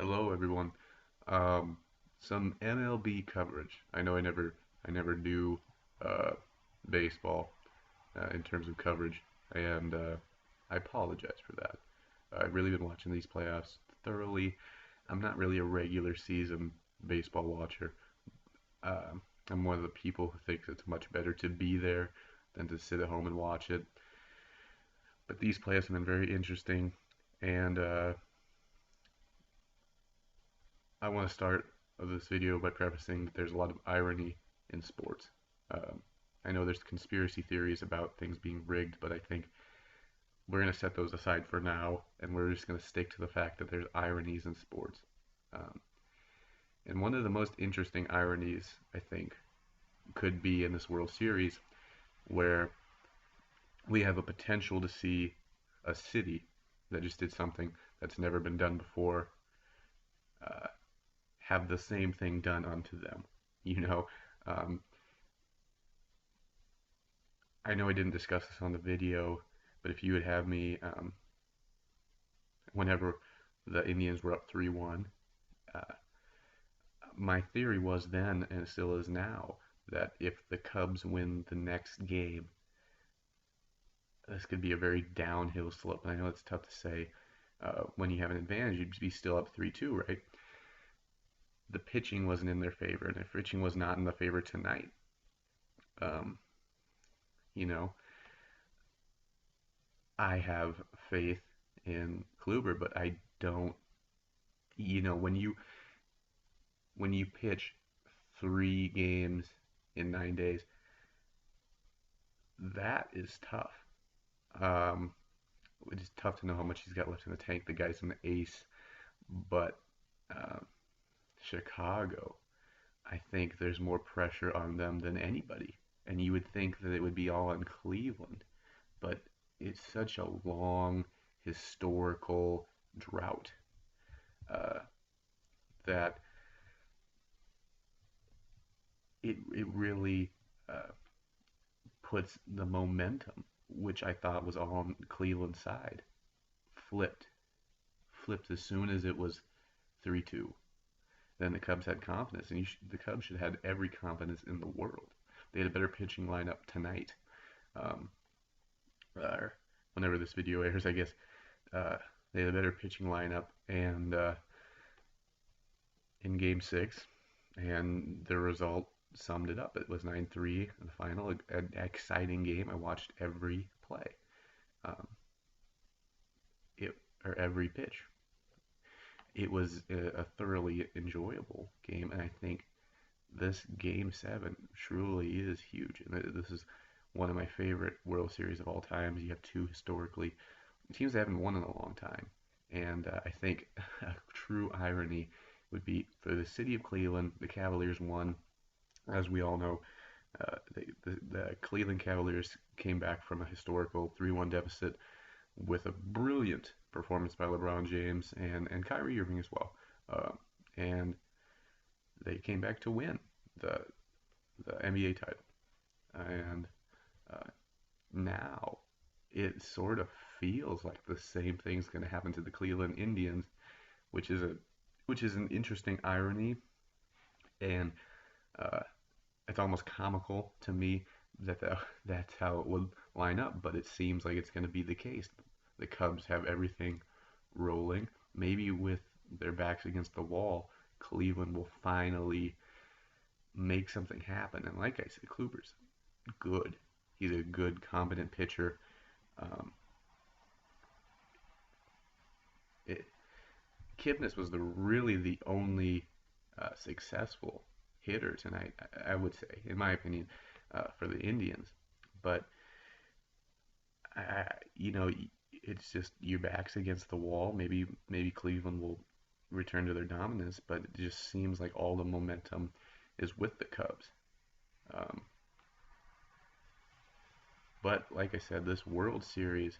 Hello, everyone. Um, some MLB coverage. I know I never do uh, baseball in terms of coverage, and I apologize for that. I've really been watching these playoffs thoroughly. I'm not really a regular season baseball watcher. Um, I'm one of the people who thinks it's much better to be there than to sit at home and watch it. But these playoffs have been very interesting, and I want to start this video by prefacing that there's a lot of irony in sports. Um, I know there's conspiracy theories about things being rigged, but I think we're going to set those aside for now, and we're just going to stick to the fact that there's ironies in sports. Um, and one of the most interesting ironies, I think, could be in this World Series, where we have a potential to see a city that just did something that's never been done before uh, have the same thing done unto them. You know, um, I know I didn't discuss this on the video, but if you would have me, whenever the Indians were up 3-1, uh, my theory was then, and it still is now, that if the Cubs win the next game, this could be a very downhill slope. And I know it's tough to say when you have an advantage, you'd be still up 3-2, right? The pitching wasn't in their favor, and the pitching was not in the favor tonight. Um, you know, I have faith in Kluber, but I don't. When you pitch 3 games in 9 days, that is tough. Um, it's tough to know how much he's got left in the tank. The guy's an ace, but uh, Chicago, I think there's more pressure on them than anybody. And you would think that it would be all on Cleveland, but it's such a long historical drought uh, that it really uh, puts the momentum, which I thought was all on Cleveland's side, flipped. Flipped as soon as it was 3-2. Then the Cubs had confidence, and the Cubs should have had every confidence in the world. They had a better pitching lineup tonight. Um, or whenever this video airs, I guess uh, they had a better pitching lineup, and in Game 6, and the result summed it up. It was 9-3 in the final, an exciting game. I watched every play, um, it or every pitch. It was a thoroughly enjoyable game, and I think this Game 7 truly is huge. And this is one of my favorite World Series of all time. You have two historically teams that haven't won in a long time, and I think a true irony would be for the city of Cleveland. The Cavaliers won, as we all know. The Cleveland Cavaliers came back from a historical 3-1 deficit with a brilliant performance by LeBron James and Kyrie Irving as well. And they came back to win the the NBA title. And uh, now it sort of feels like the same thing's going to happen to the Cleveland Indians, which is a which is an interesting irony, and uh, it's almost comical to me that's how it would line up. But it seems like it's going to be the case. The Cubs have everything rolling. Maybe with their backs against the wall, Cleveland will finally make something happen. And like I said, Kluber's good. He's a good, competent pitcher. Um, it, Kipnis was really the only successful hitter tonight, I would say, in my opinion, for the Indians. But you know, it's just your back's against the wall. Maybe Cleveland will return to their dominance, but it just seems like all the momentum is with the Cubs. Um, but like I said, this World Series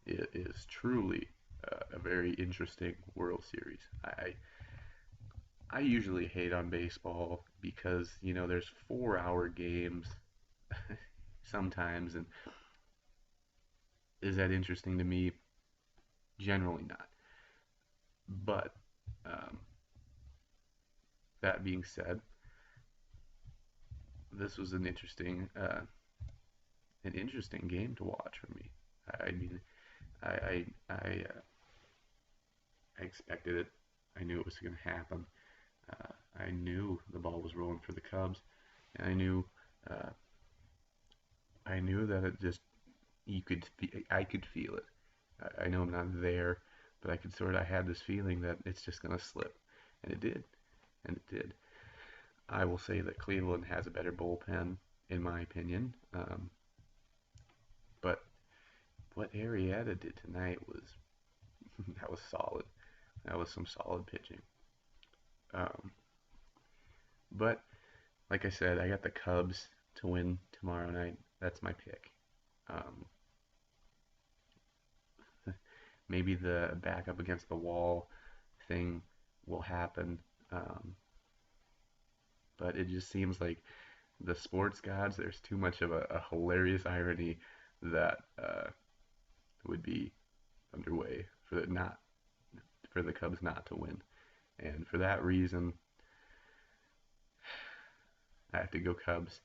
is truly a very interesting World Series. I usually hate on baseball because there's 4-hour games sometimes, and is that interesting to me? Generally not. But that being said, this was an interesting game to watch for me. I mean, I I I, uh, I expected it. I knew it was going to happen. I knew the ball was rolling for the Cubs, and uh, I knew that it just I could feel it. I know I'm not there, but I had this feeling that it's just going to slip, and it did, and it did. I will say that Cleveland has a better bullpen, in my opinion. But what Arrieta did tonight was that was solid. That was some solid pitching. Um, but like I said, I got the Cubs to win tomorrow night. That's my pick. Um, maybe the back up against the wall thing will happen, um, but it just seems like the sports gods. There's too much of a hilarious irony that would be underway for the Cubs not to win, and for that reason, I have to go Cubs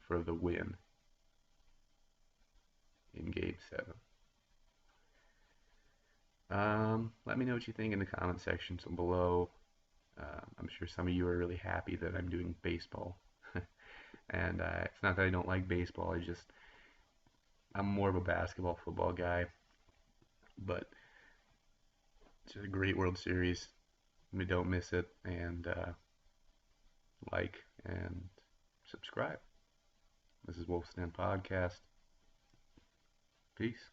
for the win in Game 7. Let me know what you think in the comment section below. I'm sure some of you are really happy that I'm doing baseball. And it's not that I don't like baseball, I'm more of a basketball, football guy. But it's a great World Series. We don't miss it. And like and subscribe. This is Wolf Stand Podcast. Peace.